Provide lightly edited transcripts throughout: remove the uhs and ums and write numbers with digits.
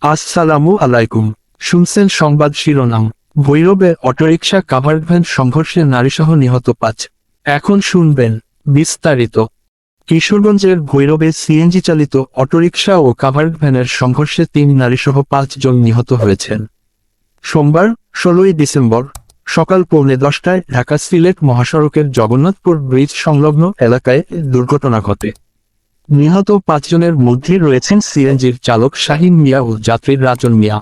আসসালামু আলাইকুম। শুনছেন সংবাদ শিরোনাম। ভৈরবে অটোরিকশা কাভার্ড ভ্যান সংঘর্ষে নারীসহ নিহত ৫। এখন শুনবেন বিস্তারিত। কিশোরগঞ্জের ভৈরবে সিএনজি চালিত অটোরিকশা ও কাভার্ড ভ্যানের সংঘর্ষে ৩ নারীসহ ৫ জন নিহত হয়েছেন। সোমবার ১৬ই ডিসেম্বর সকাল 10:15টায় ঢাকা সিলেট মহাসড়কের জগন্নাথপুর ব্রিজ সংলগ্ন এলাকায় দুর্ঘটনা ঘটে। নিহত ৫ জনের মধ্যে রয়েছেন সিএনজির চালক শাহিন মিয়া ও যাত্রী রাজন মিয়া।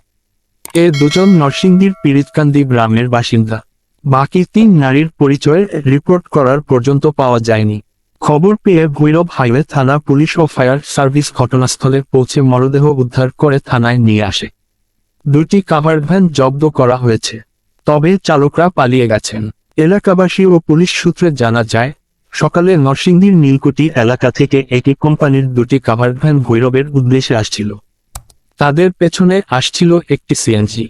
এ দুজন নরসিংদীর পিরিতকান্দি গ্রামের বাসিন্দা। বাকি ৩ নারীর পরিচয় রিপোর্ট করার পর্যন্ত পাওয়া যায়নি। খবর পেয়ে ভৈরব হাইওয়ে থানা পুলিশ ও ফায়ার সার্ভিস ঘটনাস্থলে পৌঁছে মরদেহ উদ্ধার করে থানায় নিয়ে আসে। ২টি কাভার্ড ভ্যান জব্দ করা হয়েছে, তবে চালকরা পালিয়ে গেছেন। এলাকাবাসী ও পুলিশ সূত্রে জানা যায়, সকালে নরসিংদীর নীলকুঠি এলাকা থেকে একটি কোম্পানির 2টি কাভার্ড ভ্যান ভৈরবের উদ্দেশ্যে আসছিল। তাদের পেছনে আসছিল একটি সিএনজি।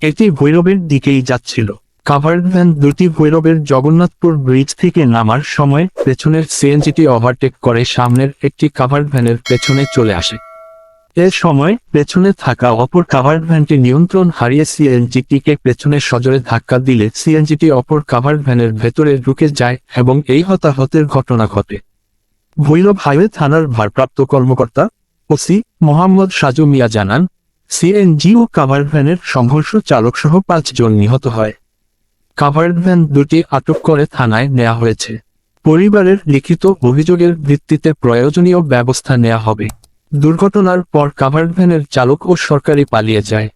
এটি ভৈরবের দিকেই যাচ্ছিল। কাভার্ড ভ্যান 2টি ভৈরবের জগন্নাথপুর ব্রিজ থেকে নামার সময় পেছনের সিএনজিটি ওভারটেক করে সামনের একটি কাভার্ড ভ্যানের পেছনে চলে আসে। এ সময় পেছনে থাকা অপর কাভার্ড ভ্যানটি নিয়ন্ত্রণ হারিয়ে সিএনজিটিকে পেছনে সজোরে ধাক্কা দিলে সিএনজিটি অপর কাভার্ড ভ্যানের ভেতরে ঢুকে যায় এবং এই হতাহতের ঘটনা ঘটে। ভৈরব হাইওয়ে থানার ভারপ্রাপ্ত কর্মকর্তা ওসি মোহাম্মদ সাজু মিয়া জানান, সিএনজি ও কাভার্ড ভ্যানের সংঘর্ষ চালকসহ ৫ জন নিহত হয়। কাভার্ড ভ্যান 2টি আটক করে থানায় নেওয়া হয়েছে। পরিবারের লিখিত অভিযোগের ভিত্তিতে প্রয়োজনীয় ব্যবস্থা নেওয়া হবে। দুর্ঘটনার পর কাভার্ড ভ্যানের চালক ও সরকারি পালিয়ে যায়।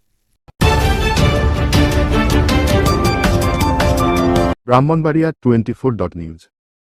ব্রাহ্মণবাড়িয়া 24.নিউজ।